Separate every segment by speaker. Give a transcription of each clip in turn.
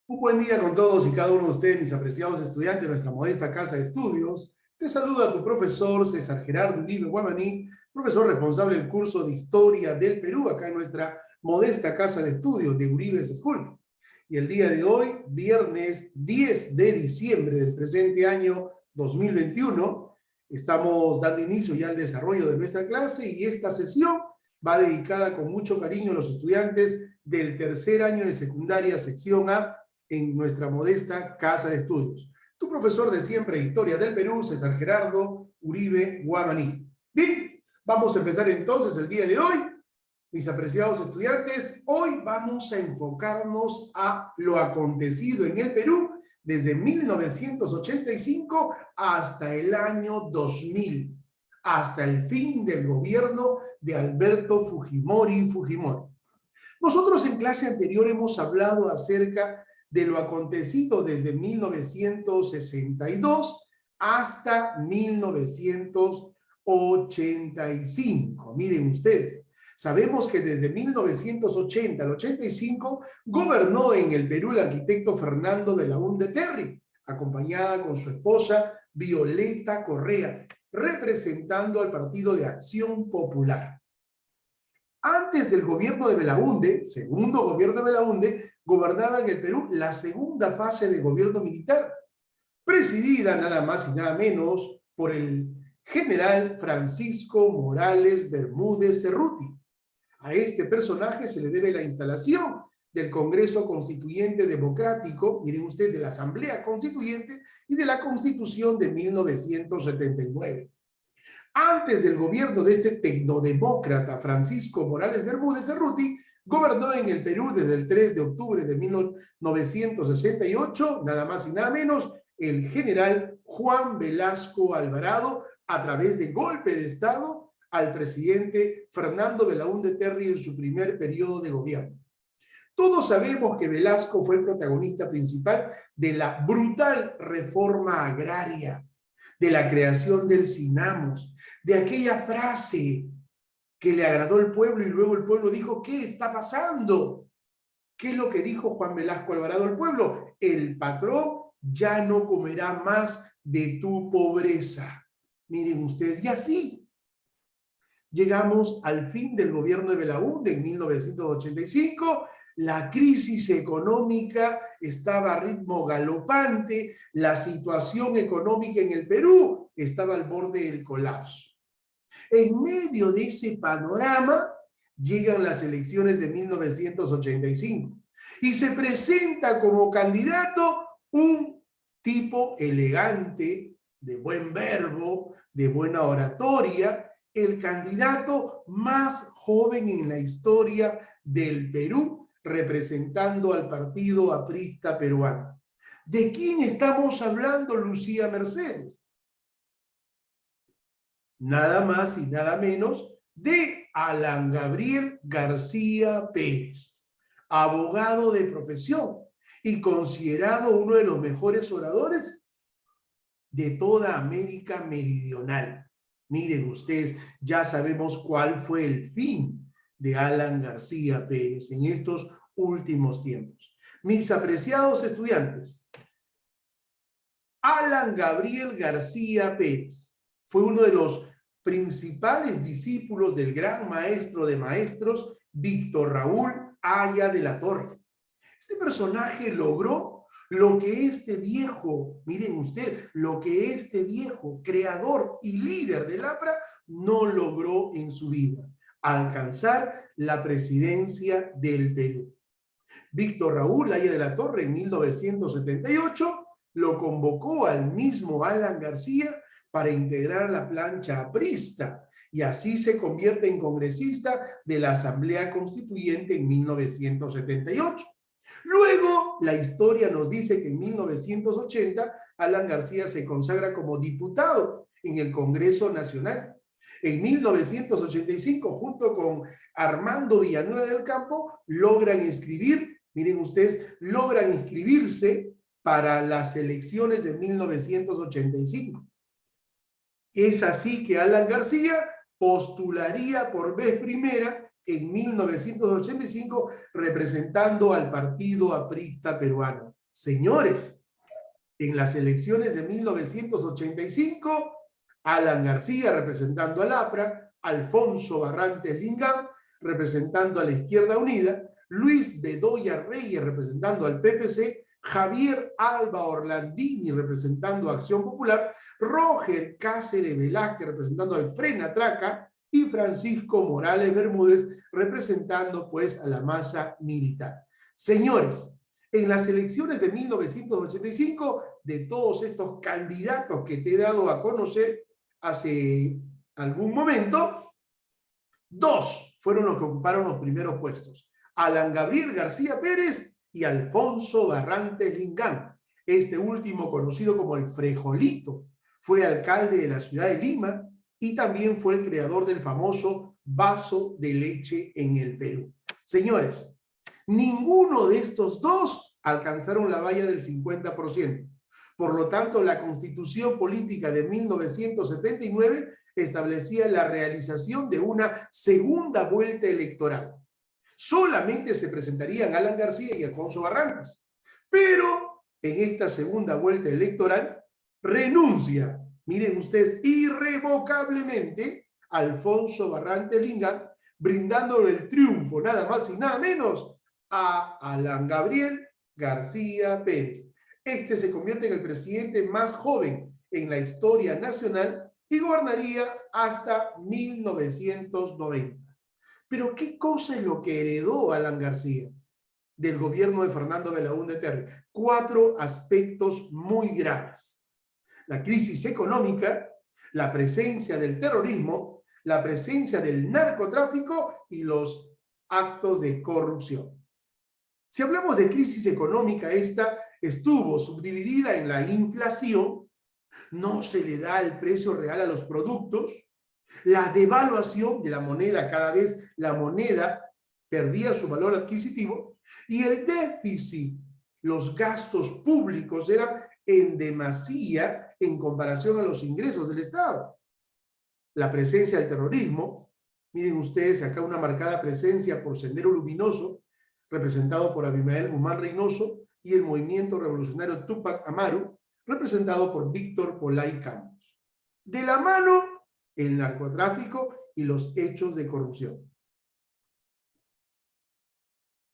Speaker 1: Un buen día con todos y cada uno de ustedes, mis apreciados estudiantes de nuestra modesta casa de estudios. Te saluda tu profesor César Gerardo Uribe Guamaní, profesor responsable del curso de Historia del Perú, acá en nuestra modesta casa de estudios de Uribe's School. Y el día de hoy, viernes 10 de diciembre del presente año 2021, estamos dando inicio ya al desarrollo de nuestra clase y esta sesión va dedicada con mucho cariño a los estudiantes del tercer año de secundaria, sección A, en nuestra modesta casa de estudios. Tu profesor de siempre de Historia del Perú, César Gerardo Uribe Guamaní. Bien, vamos a empezar entonces el día de hoy. Mis apreciados estudiantes, hoy vamos a enfocarnos a lo acontecido en el Perú desde 1985 hasta el año 2000, hasta el fin del gobierno de Alberto Fujimori. Nosotros en clase anterior hemos hablado acerca de lo acontecido desde 1962 hasta 1985. Miren ustedes, sabemos que desde 1980 al 85 gobernó en el Perú el arquitecto Fernando Belaúnde Terry, acompañada con su esposa Violeta Correa, representando al Partido de Acción Popular. Antes del gobierno de Belaúnde, segundo gobierno de Belaúnde, gobernaba en el Perú la segunda fase del gobierno militar, presidida nada más y nada menos por el general Francisco Morales Bermúdez Cerruti. A este personaje se le debe la instalación del Congreso Constituyente Democrático, miren ustedes, de la Asamblea Constituyente y de la Constitución de 1979. Antes del gobierno de este tecnodemócrata Francisco Morales Bermúdez Cerruti, gobernó en el Perú desde el 3 de octubre de 1968, nada más y nada menos, el general Juan Velasco Alvarado, a través de golpe de Estado al presidente Fernando Belaúnde Terry en su primer periodo de gobierno. Todos sabemos que Velasco fue el protagonista principal de la brutal reforma agraria, de la creación del Sinamos, de aquella frase que le agradó al pueblo y luego el pueblo dijo, ¿qué está pasando? ¿Qué es lo que dijo Juan Velasco Alvarado al pueblo? El patrón ya no comerá más de tu pobreza. Miren ustedes, y así llegamos al fin del gobierno de Belaúnde en 1985. La crisis económica estaba a ritmo galopante, la situación económica en el Perú estaba al borde del colapso. En medio de ese panorama llegan las elecciones de 1985 y se presenta como candidato un tipo elegante, de buen verbo, de buena oratoria, el candidato más joven en la historia del Perú, representando al Partido Aprista Peruano. ¿De quién estamos hablando, Lucía Mercedes? Nada más y nada menos de Alan Gabriel García Pérez, abogado de profesión y considerado uno de los mejores oradores de toda América Meridional. Miren ustedes, ya sabemos cuál fue el fin de Alan García Pérez en estos últimos tiempos. Mis apreciados estudiantes, Alan Gabriel García Pérez fue uno de los principales discípulos del gran maestro de maestros, Víctor Raúl Haya de la Torre. Este personaje logró lo que este viejo, miren usted, lo que este viejo creador y líder del APRA no logró en su vida, alcanzar la presidencia del Perú. Víctor Raúl Haya de la Torre en 1978 lo convocó al mismo Alan García para integrar la plancha aprista y así se convierte en congresista de la Asamblea Constituyente en 1978. Luego, la historia nos dice que en 1980 Alan García se consagra como diputado en el Congreso Nacional. En 1985, junto con Armando Villanueva del Campo, logran inscribir, miren ustedes, logran inscribirse para las elecciones de 1985. Es así que Alan García postularía por vez primera en 1985 representando al Partido Aprista Peruano. Señores, en las elecciones de 1985, Alan García representando al APRA, Alfonso Barrantes Lingam representando a la Izquierda Unida, Luis Bedoya Reyes representando al PPC, Javier Alba Orlandini representando a Acción Popular, Roger Cáceres Velázquez representando al Frenatraca y Francisco Morales Bermúdez representando pues a la masa militar. Señores, en las elecciones de 1985, de todos estos candidatos que te he dado a conocer hace algún momento, 2 fueron los que ocuparon los primeros puestos: Alan Gabriel García Pérez y Alfonso Barrantes Lingam. Este último, conocido como el Frejolito, fue alcalde de la ciudad de Lima y también fue el creador del famoso vaso de leche en el Perú. Señores, ninguno de estos 2 alcanzaron la valla del 50%. Por lo tanto, la Constitución Política de 1979 establecía la realización de una segunda vuelta electoral. Solamente se presentarían Alan García y Alfonso Barrantes. Pero en esta segunda vuelta electoral renuncia, miren ustedes, irrevocablemente Alfonso Barrantes Lingam, brindándole el triunfo nada más y nada menos a Alan Gabriel García Pérez. Este se convierte en el presidente más joven en la historia nacional y gobernaría hasta 1990. Pero ¿qué cosa es lo que heredó Alan García del gobierno de Fernando Belaúnde Terry? 4 aspectos muy graves: la crisis económica, la presencia del terrorismo, la presencia del narcotráfico y los actos de corrupción. Si hablamos de crisis económica, esta estuvo subdividida en la inflación, no se le da el precio real a los productos, la devaluación de la moneda, cada vez la moneda perdía su valor adquisitivo, y el déficit, los gastos públicos eran en demasía en comparación a los ingresos del Estado. La presencia del terrorismo, miren ustedes acá una marcada presencia por Sendero Luminoso, representado por Abimael Guzmán Reynoso, y el movimiento revolucionario Túpac Amaru, representado por Víctor Polay Campos. De la mano, el narcotráfico y los hechos de corrupción.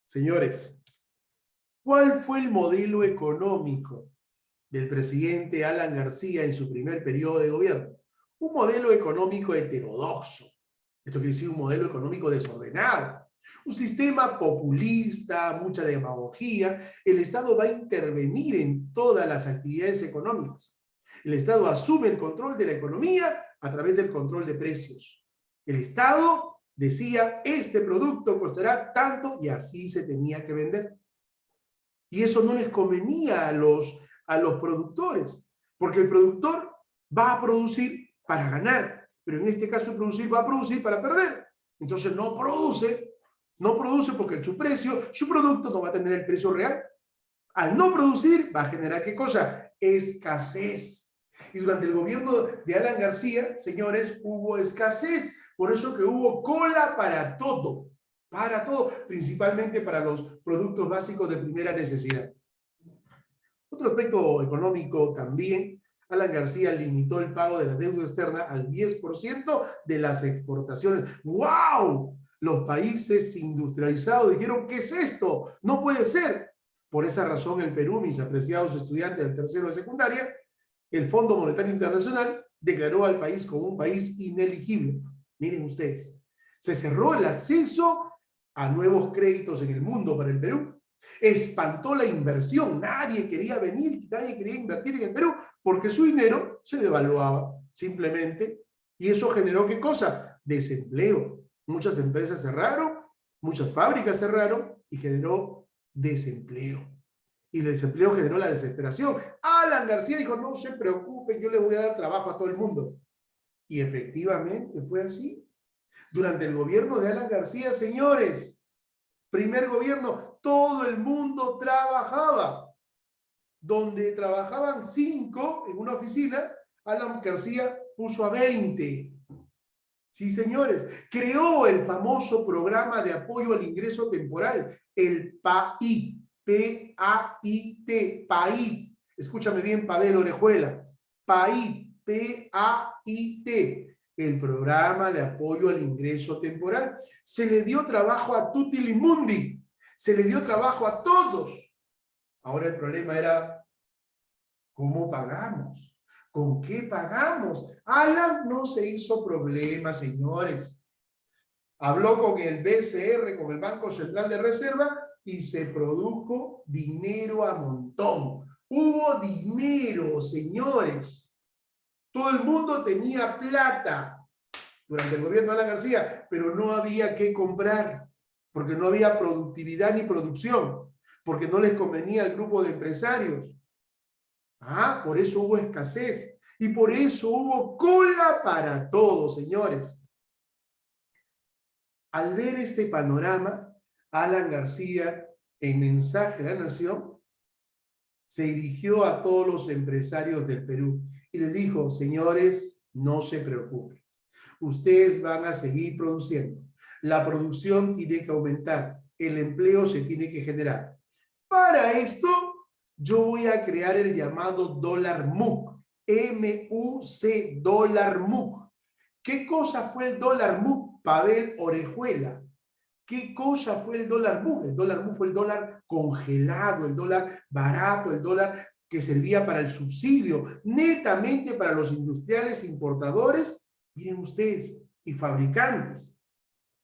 Speaker 1: Señores, ¿cuál fue el modelo económico del presidente Alan García en su primer periodo de gobierno? Un modelo económico heterodoxo. Esto quiere decir un modelo económico desordenado. Un sistema populista, mucha demagogia. El Estado va a intervenir en todas las actividades económicas. El Estado asume el control de la economía a través del control de precios. El Estado decía, este producto costará tanto y así se tenía que vender. Y eso no les convenía a los productores, porque el productor va a producir para ganar, pero en este caso el producir va a producir para perder. Entonces no produce porque su producto no va a tener el precio real. Al no producir va a generar ¿qué cosa? Escasez. Y durante el gobierno de Alan García, señores, hubo escasez. Por eso que hubo cola para todo, principalmente para los productos básicos de primera necesidad. Otro aspecto económico también, Alan García limitó el pago de la deuda externa al 10% de las exportaciones. ¡Wow! Los países industrializados dijeron, ¿qué es esto? No puede ser. Por esa razón, el Perú, mis apreciados estudiantes del tercero de secundaria, el Fondo Monetario Internacional declaró al país como un país ineligible. Miren ustedes, se cerró el acceso a nuevos créditos en el mundo para el Perú. Espantó la inversión. Nadie quería venir, nadie quería invertir en el Perú porque su dinero se devaluaba simplemente. Y eso generó ¿qué cosa? Desempleo. Muchas empresas cerraron, muchas fábricas cerraron y generó desempleo. Y el desempleo generó la desesperación. Alan García dijo, no se preocupen, yo le voy a dar trabajo a todo el mundo. Y efectivamente fue así. Durante el gobierno de Alan García, señores, primer gobierno, todo el mundo trabajaba. Donde trabajaban 5 en una oficina, Alan García puso a 20. Sí, señores, creó el famoso programa de apoyo al ingreso temporal, el PAI, P-A-I-T, PAIT. Escúchame bien, Pavel Orejuela. PAIT, P-A-I-T. El programa de apoyo al ingreso temporal. Se le dio trabajo a tutti li mundi. Se le dio trabajo a todos. Ahora el problema era, ¿cómo pagamos? ¿Con qué pagamos? Alan no se hizo problema, señores. Habló con el BCR, con el Banco Central de Reserva, y se produjo dinero a montón. Hubo dinero, señores. Todo el mundo tenía plata durante el gobierno de Alan García, pero no había qué comprar, porque no había productividad ni producción, porque no les convenía al grupo de empresarios. Por eso hubo escasez y por eso hubo cola para todo, señores. Al ver este panorama, Alan García, en Mensaje a la Nación, se dirigió a todos los empresarios del Perú y les dijo, señores, no se preocupen. Ustedes van a seguir produciendo. La producción tiene que aumentar. El empleo se tiene que generar. Para esto, yo voy a crear el llamado dólar MUC. M-U-C, dólar MUC. ¿Qué cosa fue el dólar MUC, Pavel Orejuela? ¿Qué cosa fue el dólar MUC? El dólar MUC fue el dólar congelado, el dólar barato, el dólar que servía para el subsidio, netamente para los industriales importadores, miren ustedes, y fabricantes.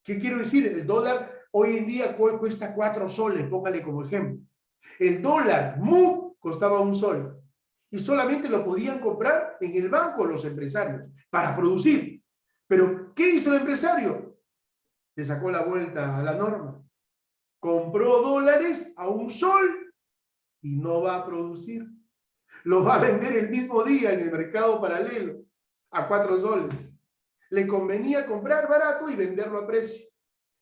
Speaker 1: ¿Qué quiero decir? El dólar hoy en día cuesta 4 soles, póngale como ejemplo. El dólar MUC costaba 1 sol y solamente lo podían comprar en el banco los empresarios para producir. Pero, ¿qué hizo el empresario? Le sacó la vuelta a la norma. Compró dólares a 1 sol y no va a producir. Lo va a vender el mismo día en el mercado paralelo a 4 soles. Le convenía comprar barato y venderlo a precio.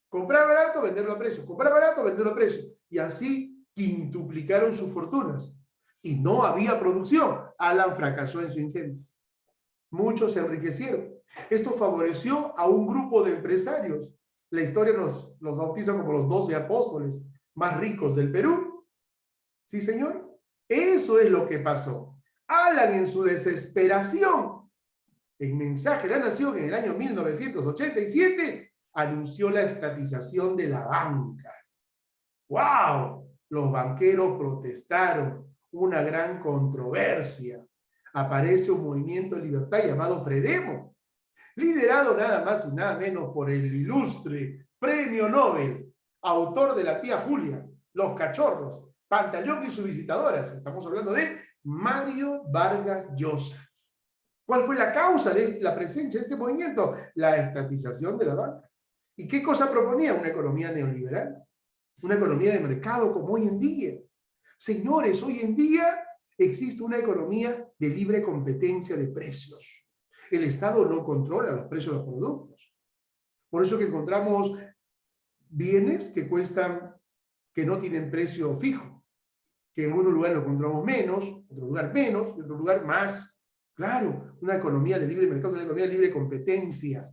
Speaker 1: Comprar barato, venderlo a precio. Comprar barato, venderlo a precio. Y así quintuplicaron sus fortunas. Y no había producción. Alan fracasó en su intento. Muchos se enriquecieron. Esto favoreció a un grupo de empresarios. La historia los bautiza como los 12 apóstoles más ricos del Perú. ¿Sí, señor? Eso es lo que pasó. Alan, en su desesperación, en Mensaje a la Nación en el año 1987, anunció la estatización de la banca. ¡Wow! Los banqueros protestaron. Una gran controversia. Aparece un movimiento de libertad llamado Fredemo, liderado nada más y nada menos por el ilustre premio Nobel, autor de La tía Julia, Los cachorros, Pantaleón y sus visitadoras. Estamos hablando de Mario Vargas Llosa. ¿Cuál fue la causa de la presencia de este movimiento? La estatización de la banca. ¿Y qué cosa proponía? Una economía neoliberal, una economía de mercado como hoy en día. Señores, hoy en día existe una economía de libre competencia de precios. El Estado no controla los precios de los productos. Por eso que encontramos bienes que cuestan, que no tienen precio fijo, que en algunos lugares lo encontramos menos, en otro lugar menos, en otro lugar más. Claro, una economía de libre mercado, una economía de libre competencia.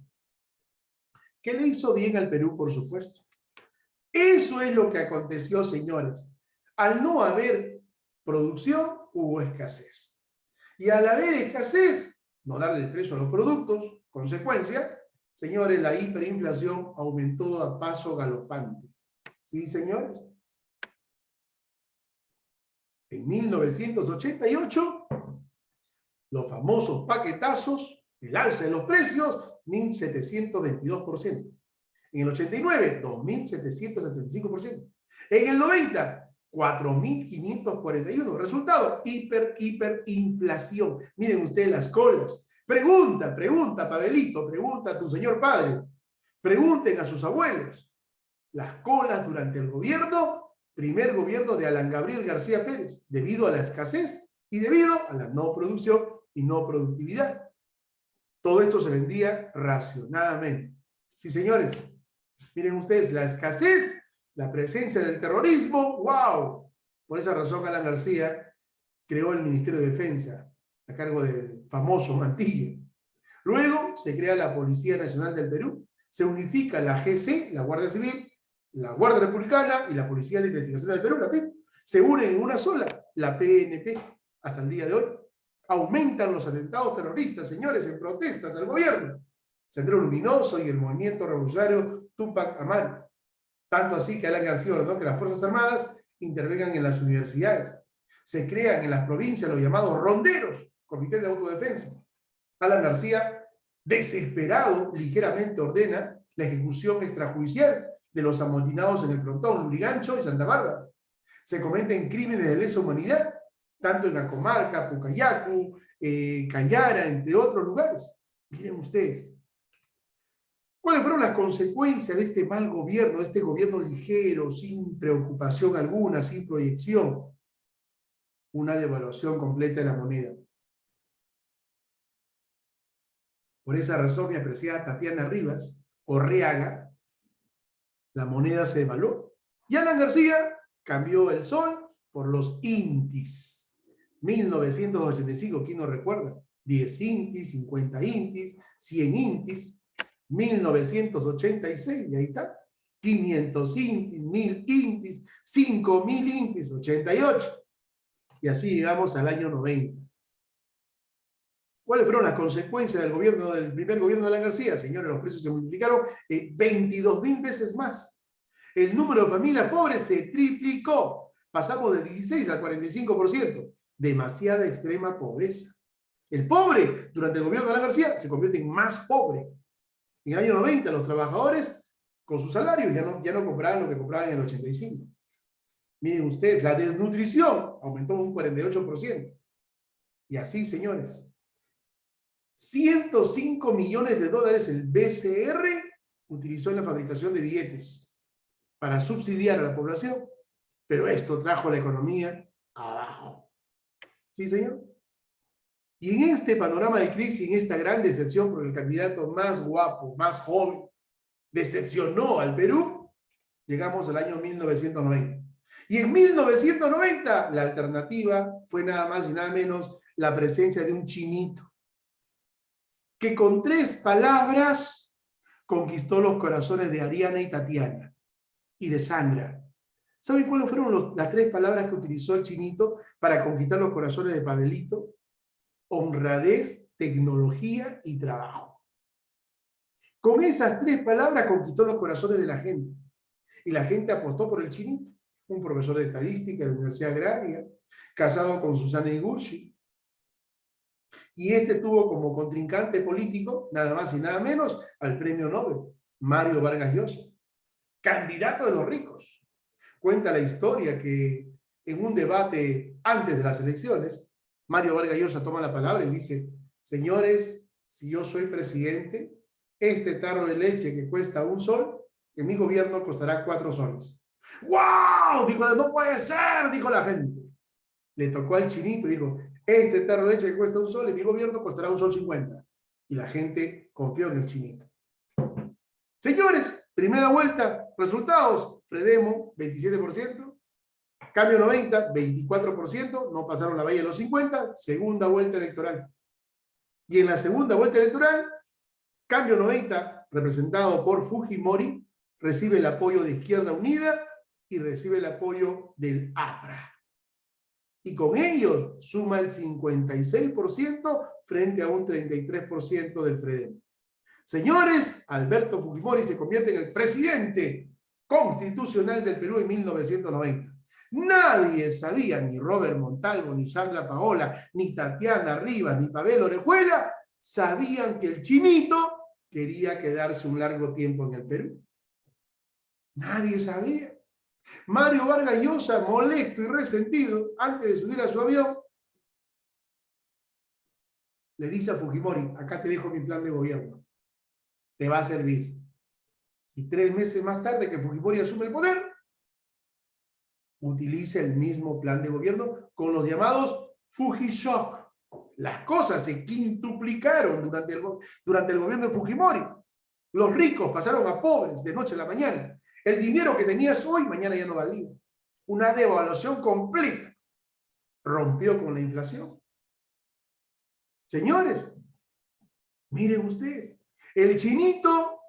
Speaker 1: ¿Qué le hizo bien al Perú, por supuesto? Eso es lo que aconteció, señores. Al no haber producción, hubo escasez. Y al haber escasez, no darle el precio a los productos, consecuencia, señores, la hiperinflación aumentó a paso galopante. ¿Sí, señores? En 1988, los famosos paquetazos, el alza de los precios, 1.722%. En el 89, 2.775%. En el 90, 4.541. Resultado, hiperinflación. Miren ustedes las colas. Pregunta, Pavelito, pregunta a tu señor padre. Pregunten a sus abuelos. Las colas durante el gobierno, primer gobierno de Alan Gabriel García Pérez, debido a la escasez y debido a la no producción y no productividad. Todo esto se vendía racionadamente. Sí, señores. Miren ustedes, la escasez, la presencia del terrorismo, ¡wow! Por esa razón, Alan García creó el Ministerio de Defensa a cargo del famoso Mantilla. Luego se crea la Policía Nacional del Perú, se unifica la GC, la Guardia Civil, la Guardia Republicana y la Policía de Investigación del Perú, la PIP. se unen en una sola, la PNP, hasta el día de hoy. Aumentan los atentados terroristas, señores, en protestas al gobierno. Sendero Luminoso y el movimiento revolucionario Tupac Amaru. Tanto así que Alan García ordenó que las Fuerzas Armadas intervengan en las universidades. Se crean en las provincias los llamados ronderos, comités de autodefensa. Alan García, desesperado, ligeramente ordena la ejecución extrajudicial de los amotinados en el Frontón, Lurigancho y Santa Bárbara. Se cometen crímenes de lesa humanidad, tanto en la comarca, Pucayacu, Cayara, entre otros lugares. Miren ustedes, ¿cuáles fueron las consecuencias de este mal gobierno, de este gobierno ligero, sin preocupación alguna, sin proyección? Una devaluación completa de la moneda. Por esa razón, mi apreciada Tatiana Rivas, Orreaga, la moneda se devaluó. Y Alan García cambió el sol por los intis. 1985, ¿quién no recuerda? 10 intis, 50 intis, 100 intis. 1986, y ahí está. 500 intis, 1000 intis, 5000 intis, 88. Y así llegamos al año 90. ¿Cuáles fueron las consecuencias del primer gobierno de Alan García? Señores, los precios se multiplicaron 22.000 veces más. El número de familias pobres se triplicó. Pasamos del 16 al 45%. Demasiada extrema pobreza. El pobre, durante el gobierno de Alan García, se convierte en más pobre. En el año 90, los trabajadores, con sus salarios, ya no compraban lo que compraban en el 85. Miren ustedes, la desnutrición aumentó un 48%. Y así, señores, 105 millones de dólares el BCR utilizó en la fabricación de billetes para subsidiar a la población, pero esto trajo la economía abajo. ¿Sí, señor? Y en este panorama de crisis, en esta gran decepción por el candidato más guapo, más joven, decepcionó al Perú, llegamos al año 1990. Y en 1990, la alternativa fue nada más y nada menos la presencia de un chinito, que con 3 palabras conquistó los corazones de Ariana y Tatiana, y de Sandra. ¿Saben cuáles fueron las 3 palabras que utilizó el chinito para conquistar los corazones de Pavelito? Honradez, tecnología y trabajo. Con esas 3 palabras conquistó los corazones de la gente. Y la gente apostó por el chinito, un profesor de estadística de la Universidad Agraria, casado con Susana Iguchi. Y ese tuvo como contrincante político, nada más y nada menos, al premio Nobel, Mario Vargas Llosa, candidato de los ricos. Cuenta la historia que en un debate antes de las elecciones, Mario Vargas Llosa toma la palabra y dice: señores, si yo soy presidente, este tarro de leche que cuesta 1 sol, en mi gobierno costará 4 soles. ¡Wow! Dijo, no puede ser, dijo la gente. Le tocó al chinito y dijo: este tarro de leche que cuesta 1 sol, en mi gobierno costará 1 sol 50. Y la gente confió en el chinito. Señores, primera vuelta, resultados: Fredemo, 27%, Cambio 90, 24%, no pasaron la valla de los 50, segunda vuelta electoral. Y en la segunda vuelta electoral, Cambio 90, representado por Fujimori, recibe el apoyo de Izquierda Unida y recibe el apoyo del APRA. Y con ellos suma el 56% frente a un 33% del Fredemo. Señores, Alberto Fujimori se convierte en el presidente constitucional del Perú en 1990. Nadie sabía, ni Robert Montalvo, ni Sandra Paola, ni Tatiana Rivas, ni Pavel Orejuela, sabían que el chinito quería quedarse un largo tiempo en el Perú. Nadie sabía. Mario Vargas Llosa, molesto y resentido, antes de subir a su avión, le dice a Fujimori: acá te dejo mi plan de gobierno, te va a servir. Y 3 meses más tarde que Fujimori asume el poder, utiliza el mismo plan de gobierno con los llamados Fujishock. Las cosas se quintuplicaron durante el gobierno de Fujimori. Los ricos pasaron a pobres de noche a la mañana. El dinero que tenías hoy, mañana ya no valía. Una devaluación completa. Rompió con la inflación. Señores, miren ustedes, el chinito,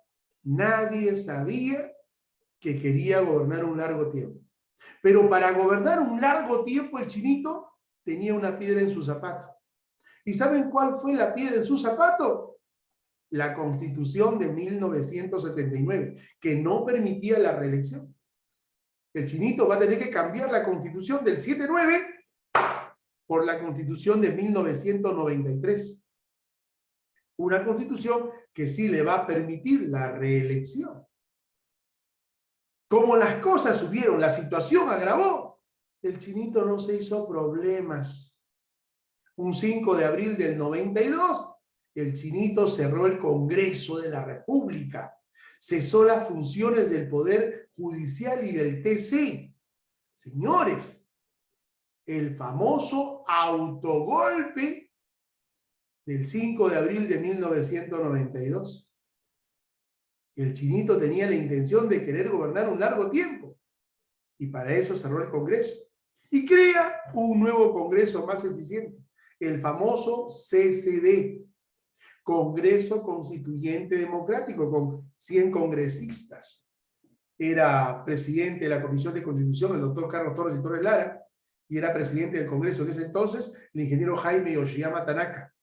Speaker 1: nadie sabía que quería gobernar un largo tiempo. Pero para gobernar un largo tiempo el Chinito tenía una piedra en su zapato. ¿Y saben cuál fue la piedra en su zapato? La Constitución de 1979, que no permitía la reelección. El Chinito va a tener que cambiar la Constitución del 79 por la Constitución de 1993. Una Constitución que sí le va a permitir la reelección. Como las cosas subieron, la situación agravó, el Chinito no se hizo problemas. Un 5 de abril del 92, el Chinito cerró el Congreso de la República, cesó las funciones del Poder Judicial y del TC. Señores, el famoso autogolpe del 5 de abril de 1992. El Chinito tenía la intención de querer gobernar un largo tiempo y para eso cerró el Congreso y crea un nuevo Congreso más eficiente, el famoso CCD, Congreso Constituyente Democrático, con 100 congresistas. Era presidente de la Comisión de Constitución el doctor Carlos Torres y Torres Lara, y era presidente del Congreso en ese entonces el ingeniero Jaime Yoshiyama Tanaka.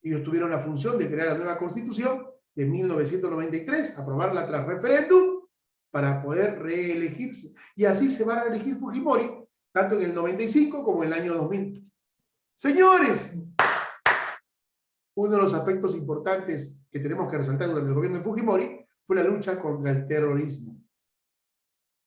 Speaker 1: Ellos tuvieron la función de crear la nueva Constitución de 1993, aprobarla tras referéndum para poder reelegirse. Y así se va a reelegir Fujimori, tanto en el 95 como en el año 2000. Señores, uno de los aspectos importantes que tenemos que resaltar durante el gobierno de Fujimori fue la lucha contra el terrorismo.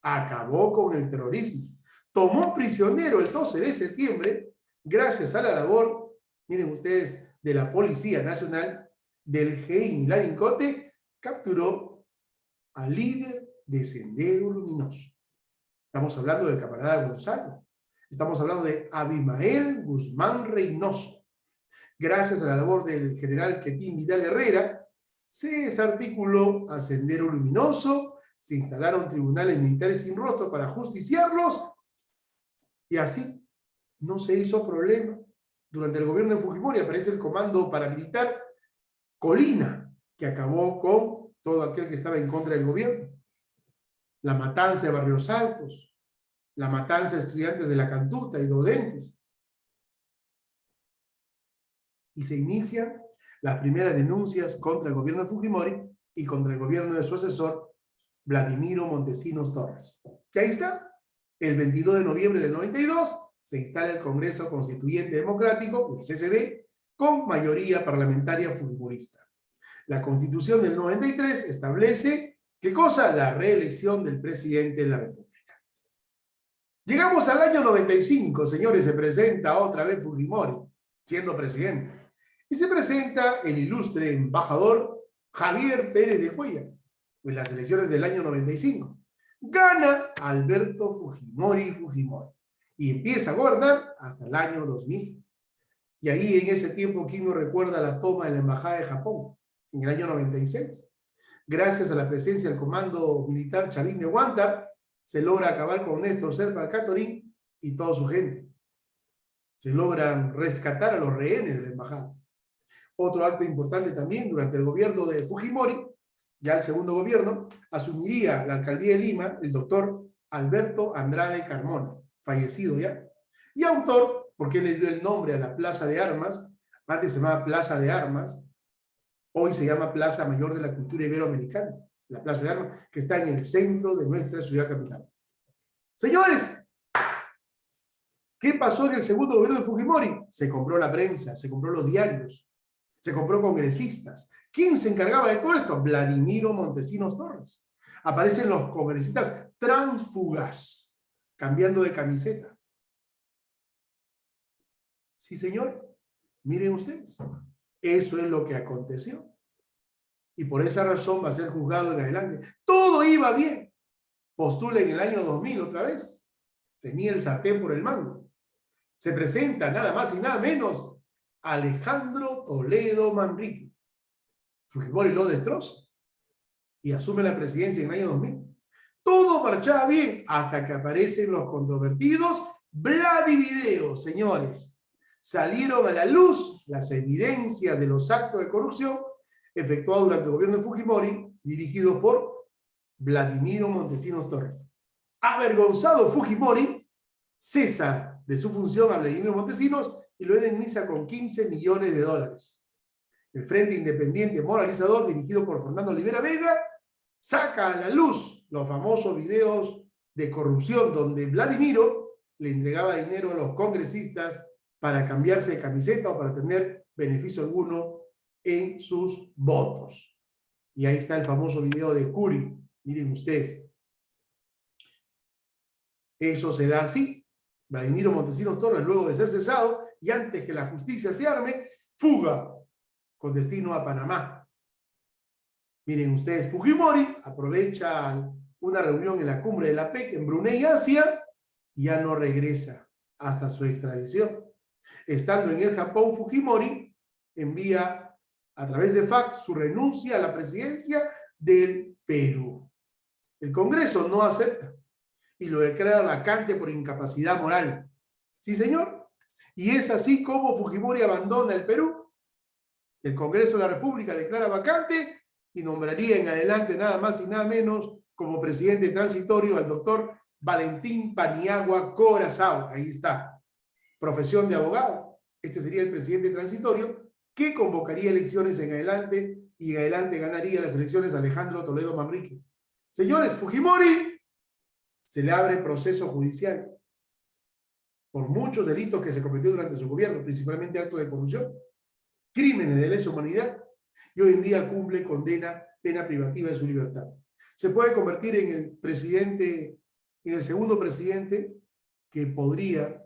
Speaker 1: Acabó con el terrorismo. Tomó prisionero el 12 de septiembre, gracias a la labor, miren ustedes, de la Policía Nacional, del GEIN y la DINCOTE, capturó al líder de Sendero Luminoso. Estamos hablando del camarada Gonzalo. Estamos hablando de Abimael Guzmán Reynoso. Gracias a la labor del general Quetín Vidal Herrera, se desarticuló a Sendero Luminoso, se instalaron tribunales militares sin rostro para justiciarlos, y así no se hizo problema. Durante el gobierno de Fujimori aparece el comando paramilitar Colina, que acabó con todo aquel que estaba en contra del gobierno. La matanza de Barrios Altos, la matanza de estudiantes de la Cantuta y docentes. Y se inician las primeras denuncias contra el gobierno de Fujimori y contra el gobierno de su asesor, Vladimiro Montesinos Torres. Y ahí está, el 22 de noviembre del 92, se instala el Congreso Constituyente Democrático, el CCD, con mayoría parlamentaria fujimorista. La Constitución del 93 establece, ¿qué cosa? La reelección del presidente de la República. Llegamos al año 95, señores, se presenta otra vez Fujimori, siendo presidente. Y se presenta el ilustre embajador Javier Pérez de Cuellar, en las elecciones del año 95. Gana Alberto Fujimori. Y empieza a gobernar hasta el año 2000. Y ahí en ese tiempo, ¿quién no recuerda la toma de la Embajada de Japón? En el año 96. Gracias a la presencia del Comando Militar Chavín de Huántar, se logra acabar con Néstor Serpa Catorín y toda su gente. Se logran rescatar a los rehenes de la embajada. Otro acto importante también, durante el gobierno de Fujimori, ya el segundo gobierno, asumiría la alcaldía de Lima el doctor Alberto Andrade Carmona, fallecido ya, y autor, porque le dio el nombre a la Plaza de Armas, antes se llamaba Plaza de Armas, hoy se llama Plaza Mayor de la Cultura Iberoamericana, la Plaza de Armas, que está en el centro de nuestra ciudad capital. Señores, ¿qué pasó en el segundo gobierno de Fujimori? Se compró la prensa, se compró los diarios, se compró congresistas. ¿Quién se encargaba de todo esto? Vladimiro Montesinos Torres. Aparecen los congresistas tránsfugas, cambiando de camiseta. Sí, señor. Miren ustedes. Eso es lo que aconteció. Y por esa razón va a ser juzgado en adelante. Todo iba bien. Postula en el año 2000 otra vez. Tenía el sartén por el mango. Se presenta nada más y nada menos Alejandro Toledo Manrique. Fujimori lo destroza y asume la presidencia en el año 2000. Todo marchaba bien hasta que aparecen los controvertidos Vladivideos, señores. Salieron a la luz las evidencias de los actos de corrupción efectuados durante el gobierno de Fujimori, dirigido por Vladimiro Montesinos Torres. Avergonzado Fujimori cesa de su función a Vladimiro Montesinos y lo indemniza con $15 millones. El Frente Independiente Moralizador, dirigido por Fernando Olivera Vega, saca a la luz los famosos videos de corrupción donde Vladimiro le entregaba dinero a los congresistas para cambiarse de camiseta o para tener beneficio alguno en sus votos. Y ahí está el famoso video de Curi. Miren ustedes. Eso se da así. Vladimiro Montesinos Torres, luego de ser cesado y antes que la justicia se arme, fuga con destino a Panamá. Miren ustedes, Fujimori aprovecha una reunión en la cumbre de la PEC en Brunei, Asia, y ya no regresa hasta su extradición. Estando en el Japón, Fujimori envía a través de fax su renuncia a la presidencia del Perú. El Congreso no acepta y lo declara vacante por incapacidad moral. ¿Sí, señor? Y es así como Fujimori abandona el Perú. El Congreso de la República declara vacante y nombraría en adelante nada más y nada menos como presidente transitorio al doctor Valentín Paniagua Corazao. Ahí está. Profesión de abogado. Este sería el presidente transitorio que convocaría elecciones en adelante y en adelante ganaría las elecciones Alejandro Toledo Manrique. Señores, Fujimori se le abre proceso judicial por muchos delitos que se cometió durante su gobierno, principalmente actos de corrupción, crímenes de lesa humanidad, y hoy en día cumple condena, pena privativa de su libertad. Se puede convertir en el presidente, en el segundo presidente que podría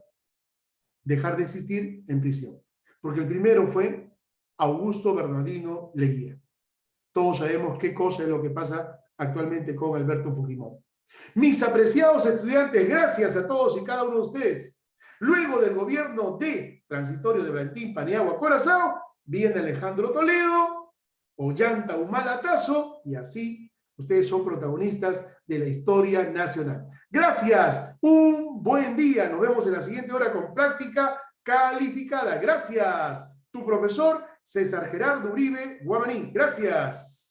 Speaker 1: dejar de existir en prisión, porque el primero fue Augusto Bernardino Leguía. Todos sabemos qué cosa es lo que pasa actualmente con Alberto Fujimori. Mis apreciados estudiantes, gracias a todos y cada uno de ustedes. Luego del gobierno de transitorio de Valentín Paniagua Corazao, viene Alejandro Toledo, Ollanta Humala-Tazo, y así ustedes son protagonistas de la historia nacional. Gracias, un buen día. Nos vemos en la siguiente hora con práctica calificada. Gracias, tu profesor César Gerardo Uribe Guamaní. Gracias.